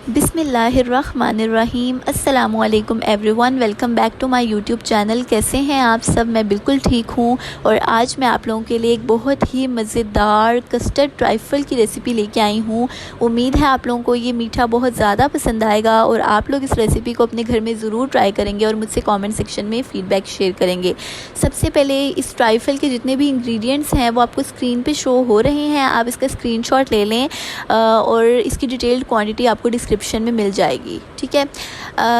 बिस्मिल्लाहिर्रहमानिर्रहीम। अस्सलामुअलैकुम everyone, welcome back to my YouTube channel. कैसे हैं आप सब? मैं बिल्कुल ठीक हूँ। और आज मैं आप लोगों के लिए एक बहुत ही मज़ेदार कस्टर्ड ट्राइफल की रेसिपी लेके आई हूँ। उम्मीद है आप लोगों को ये मीठा बहुत ज़्यादा पसंद आएगा और आप लोग इस रेसिपी को अपने घर में ज़रूर ट्राई करेंगे और मुझसे कॉमेंट सेक्शन में फ़ीडबैक शेयर करेंगे। सबसे पहले इस ट्राइफल के जितने भी इंग्रेडिएंट्स हैं वो आपको स्क्रीन पे शो हो रहे हैं, आप इसका स्क्रीनशॉट ले लें और इसकी डिटेल्ड क्वांटिटी आपको डिस्क्रिप्शन में मिल जाएगी। ठीक है।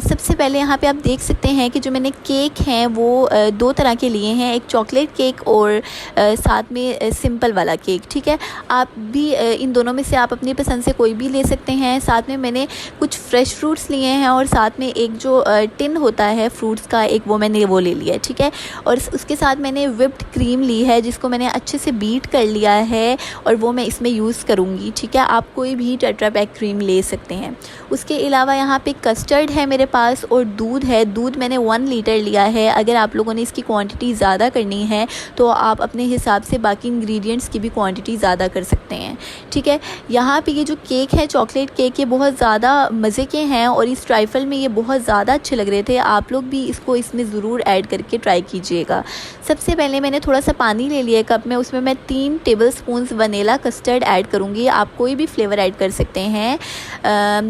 सबसे पहले यहाँ पे आप देख सकते हैं कि जो मैंने केक हैं वो दो तरह के लिए हैं, एक चॉकलेट केक और साथ में सिंपल वाला केक। ठीक है। आप भी इन दोनों में से आप अपनी पसंद से कोई भी ले सकते हैं। साथ में मैंने कुछ फ्रेश फ्रूट्स लिए हैं और साथ में एक जो टिन होता है फ्रूट्स का, एक वो मैंने वो ले लिया है। ठीक है। और उसके साथ मैंने व्हिप्ड क्रीम ली है जिसको मैंने अच्छे से बीट कर लिया है और वो मैं इसमें यूज़ करूँगी। ठीक है। आप कोई भी टेट्रा पैक क्रीम ले सकते हैं। उसके अलावा यहाँ पे कस्टर्ड है मेरे पास और दूध है। दूध मैंने 1 लीटर लिया है। अगर आप लोगों ने इसकी क्वांटिटी ज़्यादा करनी है तो आप अपने हिसाब से बाकी इंग्रेडिएंट्स की भी क्वांटिटी ज़्यादा कर सकते हैं। ठीक है। यहाँ पे ये जो केक है चॉकलेट केक, ये बहुत ज़्यादा मज़े के हैं और इस ट्राइफल में ये बहुत ज़्यादा अच्छे लग रहे थे। आप लोग भी इसको इसमें ज़रूर ऐड करके ट्राई कीजिएगा। सबसे पहले मैंने थोड़ा सा पानी ले लिया कप में, उसमें मैं 3 टेबलस्पून वनीला कस्टर्ड ऐड करूँगी। आप कोई भी फ्लेवर ऐड कर सकते हैं।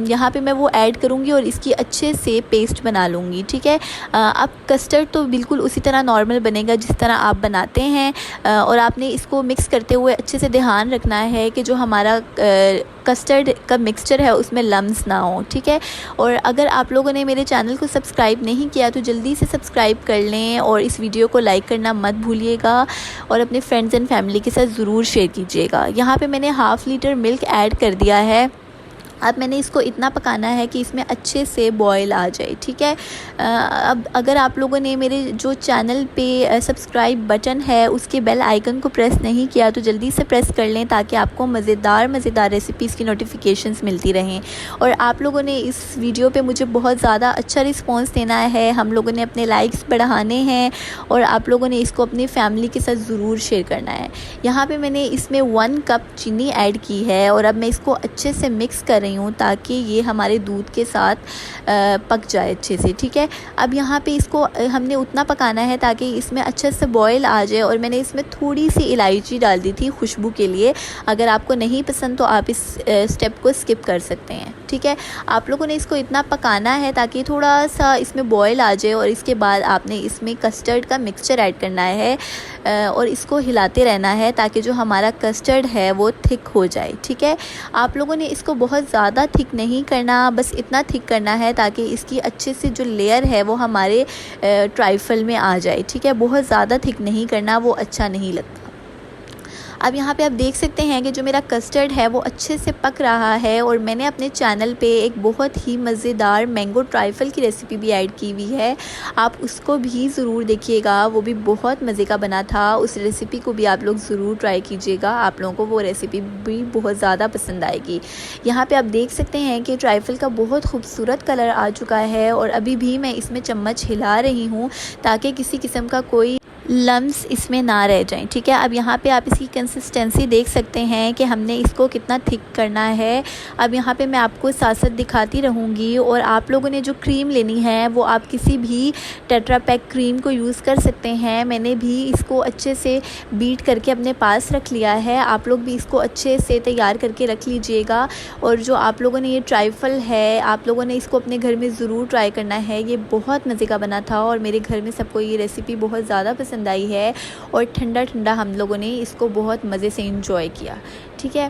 यहाँ पे मैं वो ऐड करूँगी और इसकी अच्छे से पेस्ट बना लूँगी। ठीक है। अब कस्टर्ड तो बिल्कुल उसी तरह नॉर्मल बनेगा जिस तरह आप बनाते हैं और आपने इसको मिक्स करते हुए अच्छे से ध्यान रखना है कि जो हमारा कस्टर्ड का मिक्सचर है उसमें लम्स ना हो। ठीक है। और अगर आप लोगों ने मेरे चैनल को सब्सक्राइब नहीं किया तो जल्दी से सब्सक्राइब कर लें और इस वीडियो को लाइक करना मत भूलिएगा और अपने फ्रेंड्स एंड फैमिली के साथ ज़रूर शेयर कीजिएगा। यहाँ पे मैंने हाफ़ लीटर मिल्क ऐड कर दिया है। अब मैंने इसको इतना पकाना है कि इसमें अच्छे से बॉयल आ जाए। ठीक है। अब अगर आप लोगों ने मेरे जो चैनल पे सब्सक्राइब बटन है उसके बेल आइकन को प्रेस नहीं किया तो जल्दी से प्रेस कर लें ताकि आपको मज़ेदार रेसिपीज़ की नोटिफिकेशंस मिलती रहें। और आप लोगों ने इस वीडियो पे मुझे बहुत ज़्यादा अच्छा रिस्पॉन्स देना है। हम लोगों ने अपने लाइक्स बढ़ाने हैं और आप लोगों ने इसको अपनी फैमिली के साथ ज़रूर शेयर करना है। यहाँ पर मैंने इसमें 1 कप चीनी ऐड की है और अब मैं इसको अच्छे से मिक्स कर रही हूँ ताकि ये हमारे दूध के साथ पक जाए अच्छे से। ठीक है। अब यहाँ पे इसको हमने उतना पकाना है ताकि इसमें अच्छे से बॉयल आ जाए और मैंने इसमें थोड़ी सी इलायची डाल दी थी खुशबू के लिए। अगर आपको नहीं पसंद तो आप इस स्टेप को स्किप कर सकते हैं। ठीक है। आप लोगों ने इसको इतना पकाना है ताकि थोड़ा सा इसमें बॉयल आ जाए और इसके बाद आपने इसमें कस्टर्ड का मिक्सचर ऐड करना है और इसको हिलाते रहना है ताकि जो हमारा कस्टर्ड है वो थिक हो जाए। ठीक है। आप लोगों ने इसको बहुत ज़्यादा थिक नहीं करना, बस इतना थिक करना है ताकि इसकी अच्छे से जो लेयर है वो हमारे ट्राइफल में आ जाए। ठीक है। बहुत ज़्यादा थिक नहीं करना, वो अच्छा नहीं लगता। अब यहाँ पे आप देख सकते हैं कि जो मेरा कस्टर्ड है वो अच्छे से पक रहा है और मैंने अपने चैनल पे एक बहुत ही मज़ेदार मैंगो ट्राइफल की रेसिपी भी ऐड की हुई है। आप उसको भी ज़रूर देखिएगा, वो भी बहुत मज़े का बना था। उस रेसिपी को भी आप लोग ज़रूर ट्राई कीजिएगा, आप लोगों को वो रेसिपी भी बहुत ज़्यादा पसंद आएगी। यहाँ पर आप देख सकते हैं कि ट्राइफल का बहुत खूबसूरत कलर आ चुका है और अभी भी मैं इसमें चम्मच हिला रही हूँ ताकि किसी किस्म का कोई लम्स इसमें ना रह जाएं। ठीक है। अब यहाँ पे आप इसकी कंसिस्टेंसी देख सकते हैं कि हमने इसको कितना थिक करना है। अब यहाँ पे मैं आपको साथ साथ दिखाती रहूँगी और आप लोगों ने जो क्रीम लेनी है वो आप किसी भी टेट्रा पैक क्रीम को यूज़ कर सकते हैं। मैंने भी इसको अच्छे से बीट करके अपने पास रख लिया है। आप लोग भी इसको अच्छे से तैयार करके रख लीजिएगा। और जो आप लोगों ने ये ट्राइफल है आप लोगों ने इसको अपने घर में ज़रूर ट्राई करना है। ये बहुत मज़े का बना था और मेरे घर में सबको ये रेसिपी बहुत ज़्यादा पसंद आई है और ठंडा ठंडा हम लोगों ने इसको बहुत मज़े से एंजॉय किया। ठीक है।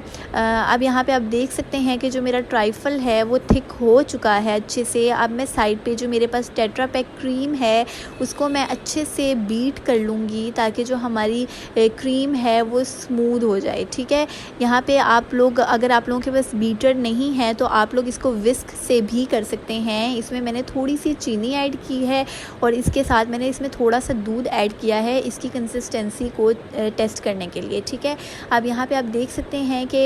अब यहाँ पे आप देख सकते हैं कि जो मेरा ट्राइफल है वो थिक हो चुका है अच्छे से। अब मैं साइड पे जो मेरे पास टेट्रा पैक क्रीम है उसको मैं अच्छे से बीट कर लूँगी ताकि जो हमारी क्रीम है वो स्मूथ हो जाए। ठीक है। यहाँ पे आप लोग, अगर आप लोगों के पास बीटर नहीं है तो आप लोग इसको विस्क से भी कर सकते हैं। इसमें मैंने थोड़ी सी चीनी ऐड की है और इसके साथ मैंने इसमें थोड़ा सा दूध ऐड किया है इसकी कंसिस्टेंसी को टेस्ट करने के लिए। ठीक है। अब यहाँ पे आप देख सकते हैं कि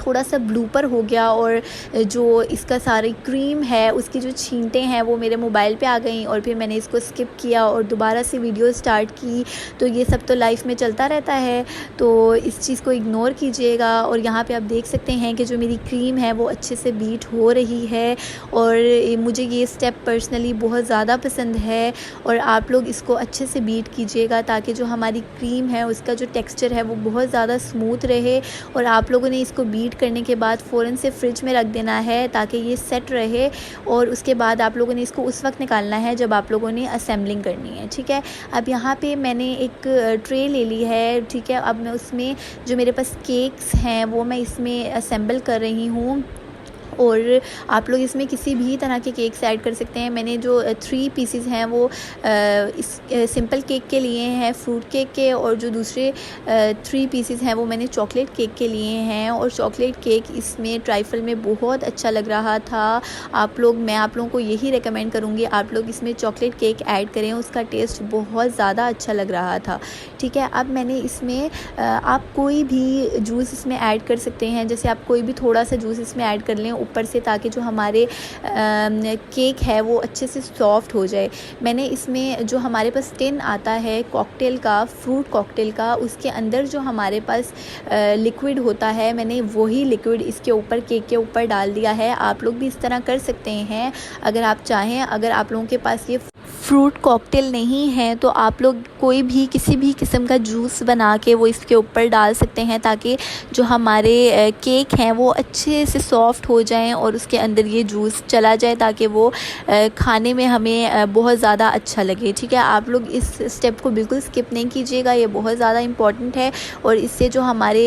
थोड़ा सा ब्लूपर हो गया और जो इसका सारी क्रीम है उसकी जो छींटें हैं वो मेरे मोबाइल पे आ गई और फिर मैंने इसको स्किप किया और दोबारा से वीडियो स्टार्ट की। तो ये सब तो लाइफ में चलता रहता है, तो इस चीज़ को इग्नोर कीजिएगा। और यहाँ पे आप देख सकते हैं कि जो मेरी क्रीम है वो अच्छे से बीट हो रही है और मुझे ये स्टेप पर्सनली बहुत ज़्यादा पसंद है। और आप लोग इसको अच्छे से बीट कीजिएगा ताकि जो हमारी क्रीम है उसका जो टेक्सचर है वो बहुत ज़्यादा स्मूथ रहे। और आप लोगों ने इसको बीट करने के बाद फ़ौरन से फ्रिज में रख देना है ताकि ये सेट रहे। और उसके बाद आप लोगों ने इसको उस वक्त निकालना है जब आप लोगों ने असेंबलिंग करनी है, ठीक है। अब यहाँ पे मैंने एक ट्रे ले ली है, ठीक है। अब मैं उसमें जो मेरे पास केक्स हैं वो मैं इसमें असेंबल कर रही हूँ और आप लोग इसमें किसी भी तरह के केक्स ऐड कर सकते हैं। मैंने जो 3 पीसेस हैं वो इस सिंपल केक के लिए हैं, फ्रूट केक के, और जो दूसरे 3 पीसेस हैं वो मैंने चॉकलेट केक के लिए हैं। और चॉकलेट केक इसमें ट्राइफल में बहुत अच्छा लग रहा था। मैं आप लोगों को यही रेकमेंड करूँगी आप लोग इसमें चॉकलेट केक ऐड करें, उसका टेस्ट बहुत ज़्यादा अच्छा लग रहा था, ठीक है। अब मैंने इसमें आप कोई भी जूस इसमें ऐड कर सकते हैं, जैसे आप कोई भी थोड़ा सा जूस इसमें ऐड कर लें ऊपर से, ताकि जो हमारे केक है वो अच्छे से सॉफ्ट हो जाए। मैंने इसमें जो हमारे पास टिन आता है कॉकटेल का, फ्रूट कॉकटेल का, उसके अंदर जो हमारे पास लिक्विड होता है, मैंने वही लिक्विड इसके ऊपर, केक के ऊपर डाल दिया है। आप लोग भी इस तरह कर सकते हैं अगर आप चाहें। अगर आप लोगों के पास ये फ्रूट कॉकटेल नहीं है तो आप लोग कोई भी किसी भी किस्म का जूस बना के वो इसके ऊपर डाल सकते हैं, ताकि जो हमारे केक हैं वो अच्छे से सॉफ्ट हो जाएं और उसके अंदर ये जूस चला जाए, ताकि वो खाने में हमें बहुत ज़्यादा अच्छा लगे, ठीक है। आप लोग इस स्टेप को बिल्कुल स्किप नहीं कीजिएगा, ये बहुत ज़्यादा इम्पॉर्टेंट है। और इससे जो हमारे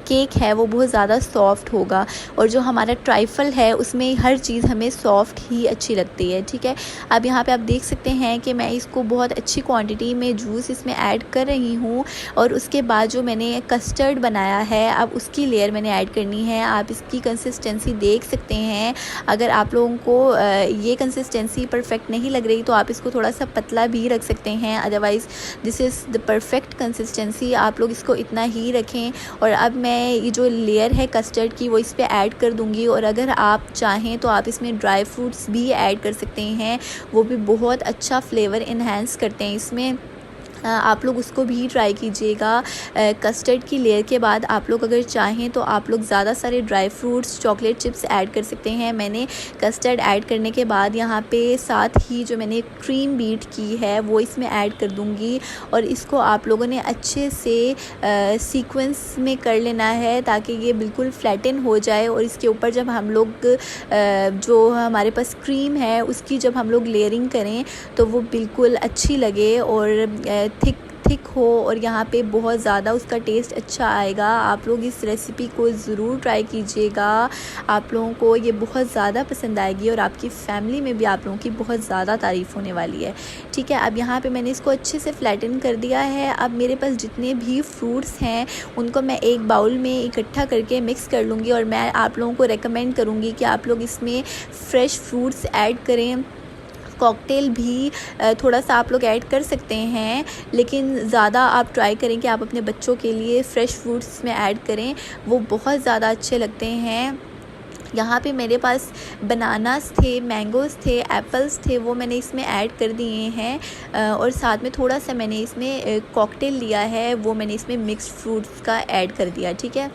केक है वो बहुत ज़्यादा सॉफ्ट होगा और जो हमारा ट्राइफल है उसमें हर चीज़ हमें सॉफ्ट ही अच्छी लगती है, ठीक है। अब यहाँ पे आप देख सकते हैं कि मैं इसको बहुत अच्छी क्वांटिटी में जूस इसमें ऐड कर रही हूँ। और उसके बाद जो मैंने कस्टर्ड बनाया है अब उसकी लेयर मैंने ऐड करनी है। आप इसकी कंसिस्टेंसी देख सकते हैं। अगर आप लोगों को ये कंसिस्टेंसी परफेक्ट नहीं लग रही तो आप इसको थोड़ा सा पतला भी रख सकते हैं, otherwise this is the perfect consistency. आप लोग इसको इतना ही रखें। और अब मैं ये जो लेयर है कस्टर्ड की वो इस पर ऐड कर दूँगी। और अगर आप चाहें तो आप इसमें ड्राई फ्रूट्स भी ऐड कर सकते हैं, वो भी बहुत अच्छा फ्लेवर इन्हेंस करते हैं इसमें। आप लोग उसको भी ट्राई कीजिएगा। कस्टर्ड की लेयर के बाद आप लोग अगर चाहें तो आप लोग ज़्यादा सारे dry fruits, chocolate chips add कर सकते हैं। मैंने कस्टर्ड ऐड करने के बाद यहाँ पे साथ ही जो मैंने क्रीम बीट की है वो इसमें ऐड कर दूँगी। और इसको आप लोगों ने अच्छे से सीक्वेंस में कर लेना है ताकि ये बिल्कुल फ्लैटन हो जाए। और इसके ऊपर जब हम लोग जो हमारे पास क्रीम है उसकी जब हम लोग लेयरिंग करें तो वो बिल्कुल अच्छी लगे और थिक हो और यहाँ पे बहुत ज़्यादा उसका टेस्ट अच्छा आएगा। आप लोग इस रेसिपी को ज़रूर ट्राई कीजिएगा, आप लोगों को ये बहुत ज़्यादा पसंद आएगी और आपकी फ़ैमिली में भी आप लोगों की बहुत ज़्यादा तारीफ़ होने वाली है, ठीक है। अब यहाँ पे मैंने इसको अच्छे से फ्लैटन कर दिया है। अब मेरे पास जितने भी फ्रूट्स हैं उनको मैं एक बाउल में इकट्ठा करके मिक्स कर लूँगी। और मैं आप लोगों को रेकमेंड करूँगी कि आप लोग इसमें फ़्रेश फ्रूट्स ऐड करें। कॉकटेल भी थोड़ा सा आप लोग ऐड कर सकते हैं, लेकिन ज़्यादा आप ट्राई करें कि आप अपने बच्चों के लिए फ़्रेश फ्रूट्स में ऐड करें, वो बहुत ज़्यादा अच्छे लगते हैं। यहाँ पे मेरे पास बनानास थे, मैंगोज़ थे, एप्पल्स थे, वो मैंने इसमें ऐड कर दिए हैं। और साथ में थोड़ा सा मैंने इसमें कॉकटेल लिया है, वो मैंने इसमें मिक्स्ड फ्रूट्स का ऐड कर दिया, ठीक है।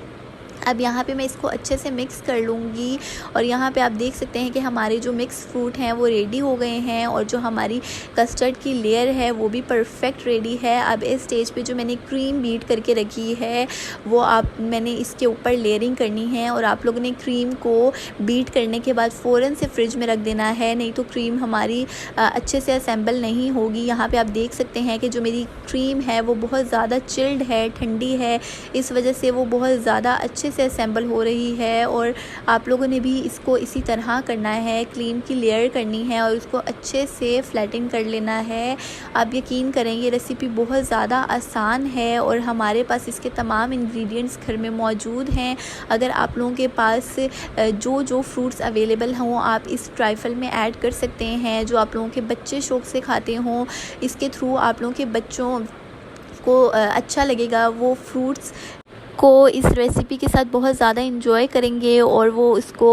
अब यहाँ पे मैं इसको अच्छे से मिक्स कर लूँगी। और यहाँ पे आप देख सकते हैं कि हमारे जो मिक्स फ्रूट हैं वो रेडी हो गए हैं और जो हमारी कस्टर्ड की लेयर है वो भी परफेक्ट रेडी है। अब इस स्टेज पे जो मैंने क्रीम बीट करके रखी है वो मैंने इसके ऊपर लेयरिंग करनी है। और आप लोगों ने क्रीम को बीट करने के बाद फ़ौरन से फ्रिज में रख देना है, नहीं तो क्रीम हमारी अच्छे से असेंबल नहीं होगी। यहाँ पर आप देख सकते हैं कि जो मेरी क्रीम है वो बहुत ज़्यादा चिल्ड है, ठंडी है, इस वजह से वो बहुत ज़्यादा अच्छे से असेंबल हो रही है। और आप लोगों ने भी इसको इसी तरह करना है, क्रीम की लेयर करनी है और उसको अच्छे से फ्लैटिंग कर लेना है। आप यकीन करें ये रेसिपी बहुत ज़्यादा आसान है और हमारे पास इसके तमाम इंग्रेडिएंट्स घर में मौजूद हैं। अगर आप लोगों के पास जो फ्रूट्स अवेलेबल हों आप इस ट्राइफल में ऐड कर सकते हैं, जो आप लोगों के बच्चे शौक़ से खाते हों। इसके थ्रू आप लोगों के बच्चों को अच्छा लगेगा, वो फ्रूट्स को इस रेसिपी के साथ बहुत ज़्यादा इंजॉय करेंगे और वो इसको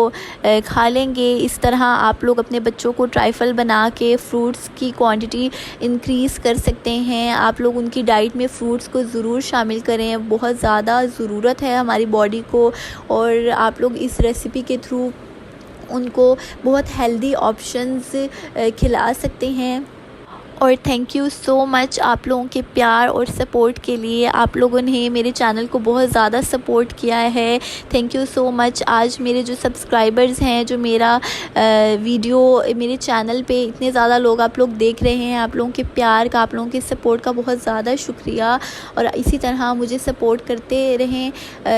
खा लेंगे। इस तरह आप लोग अपने बच्चों को ट्राइफल बना के फ्रूट्स की क्वांटिटी इंक्रीज़ कर सकते हैं। आप लोग उनकी डाइट में फ़्रूट्स को ज़रूर शामिल करें, बहुत ज़्यादा ज़रूरत है हमारी बॉडी को। और आप लोग इस रेसिपी के थ्रू उनको बहुत हेल्दी ऑप्शंस खिला सकते हैं। और थैंक यू सो मच आप लोगों के प्यार और सपोर्ट के लिए। आप लोगों ने मेरे चैनल को बहुत ज़्यादा सपोर्ट किया है, थैंक यू सो मच। आज मेरे जो सब्सक्राइबर्स हैं, जो मेरा वीडियो मेरे चैनल पे इतने ज़्यादा लोग आप लोग देख रहे हैं, आप लोगों के प्यार का, आप लोगों के सपोर्ट का बहुत ज़्यादा शुक्रिया। और इसी तरह मुझे सपोर्ट करते रहें,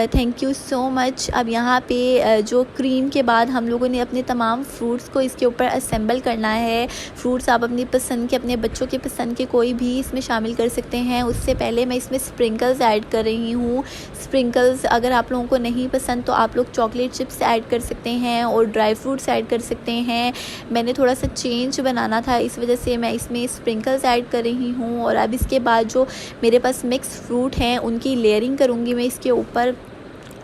थैंक यू सो मच। अब यहाँ पे जो क्रीम के बाद हम लोगों ने अपने तमाम फ्रूट्स को इसके ऊपर असेंबल करना है। फ्रूट्स आप अपनी पसंद के, अपने बच्चों के पसंद के कोई भी इसमें शामिल कर सकते हैं। उससे पहले मैं इसमें स्प्रिंकल्स ऐड कर रही हूँ। स्प्रिंकल्स अगर आप लोगों को नहीं पसंद तो आप लोग चॉकलेट चिप्स ऐड कर सकते हैं और ड्राई फ्रूट्स ऐड कर सकते हैं। मैंने थोड़ा सा चेंज बनाना था, इस वजह से मैं इसमें स्प्रिंकल्स ऐड कर रही हूँ। और अब इसके बाद जो मेरे पास मिक्स फ्रूट हैं उनकी लेयरिंग करूँगी मैं इसके ऊपर।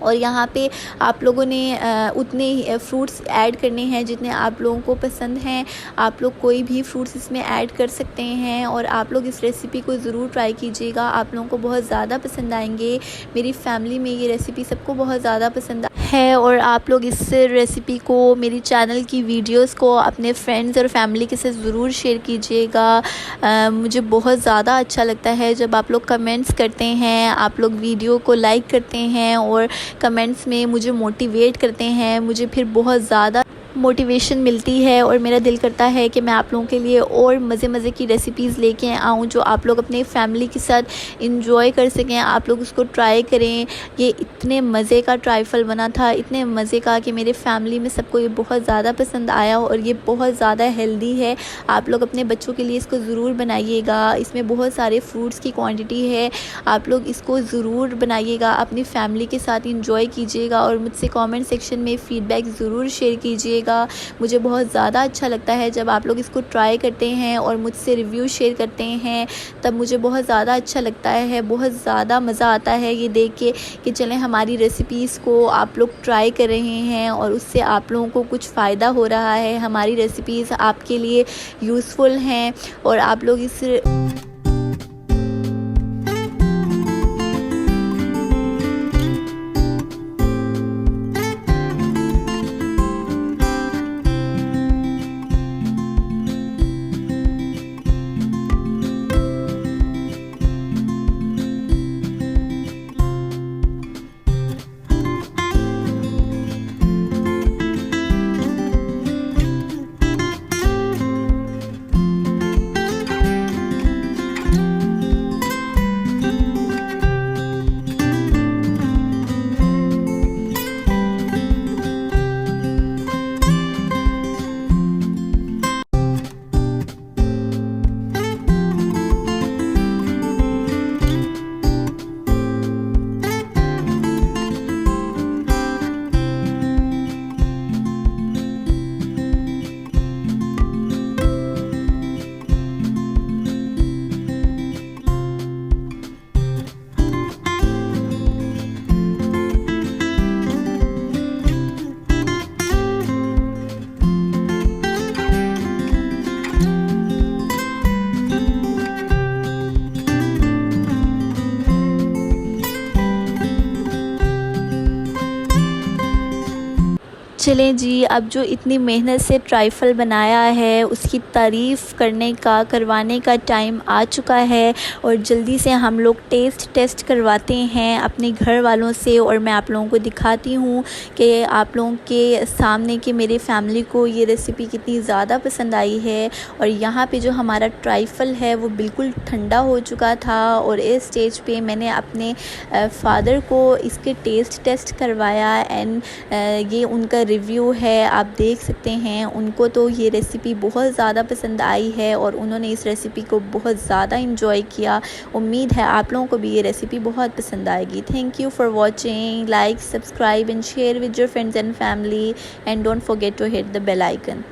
और यहाँ पे आप लोगों ने उतने फ्रूट्स ऐड करने हैं जितने आप लोगों को पसंद हैं। आप लोग कोई भी फ्रूट्स इसमें ऐड कर सकते हैं। और आप लोग इस रेसिपी को ज़रूर ट्राई कीजिएगा, आप लोगों को बहुत ज़्यादा पसंद आएंगे। मेरी फैमिली में ये रेसिपी सबको बहुत ज़्यादा पसंद है। और आप लोग इस रेसिपी को, मेरी चैनल की वीडियोस को अपने फ्रेंड्स और फैमिली के साथ ज़रूर शेयर कीजिएगा। मुझे बहुत ज़्यादा अच्छा लगता है जब आप लोग कमेंट्स करते हैं, आप लोग वीडियो को लाइक करते हैं और कमेंट्स में मुझे मोटिवेट करते हैं। मुझे फिर बहुत ज़्यादा मोटिवेशन मिलती है और मेरा दिल करता है कि मैं आप लोगों के लिए और मज़े की रेसिपीज़ लेके आऊँ जो आप लोग अपने फैमिली के साथ इंजॉय कर सकें। आप लोग उसको ट्राई करें। ये इतने मज़े का ट्राइफल बना था, इतने मज़े का कि मेरे फैमिली में सबको ये बहुत ज़्यादा पसंद आया और ये बहुत ज़्यादा हेल्दी है। आप लोग अपने बच्चों के लिए इसको ज़रूर बनाइएगा। इसमें बहुत सारे फ्रूट्स की क्वांटिटी है, आप लोग इसको ज़रूर बनाइएगा, अपनी फैमिली के साथ इंजॉय कीजिएगा। और मुझसे कमेंट सेक्शन में फ़ीडबैक ज़रूर शेयर कीजिएगा। मुझे बहुत ज़्यादा अच्छा लगता है जब आप लोग इसको ट्राई करते हैं और मुझसे रिव्यू शेयर करते हैं, तब मुझे बहुत ज़्यादा अच्छा लगता है। बहुत ज़्यादा मज़ा आता है ये देख के कि चलें हमारी रेसिपीज़ को आप लोग ट्राई कर रहे हैं और उससे आप लोगों को कुछ फ़ायदा हो रहा है। हमारी रेसिपीज़ आपके लिए यूज़फुल हैं और आप लोग इस चलें जी, अब जो इतनी मेहनत से ट्राइफल बनाया है उसकी तारीफ़ करवाने का टाइम आ चुका है। और जल्दी से हम लोग टेस्ट करवाते हैं अपने घर वालों से। और मैं आप लोगों को दिखाती हूँ कि आप लोगों के सामने कि मेरे फैमिली को ये रेसिपी कितनी ज़्यादा पसंद आई है। और यहाँ पे जो हमारा ट्राइफल है वो बिल्कुल ठंडा हो चुका था और इस स्टेज पे मैंने अपने फादर को इसके टेस्ट करवाया एंड ये उनका रिव्यू है, आप देख सकते हैं। उनको तो ये रेसिपी बहुत ज़्यादा पसंद आई है और उन्होंने इस रेसिपी को बहुत ज़्यादा इंजॉय किया। उम्मीद है आप लोगों को भी ये रेसिपी बहुत पसंद आएगी। Thank you for watching, like, subscribe and share with your friends and family and don't forget to hit the bell icon.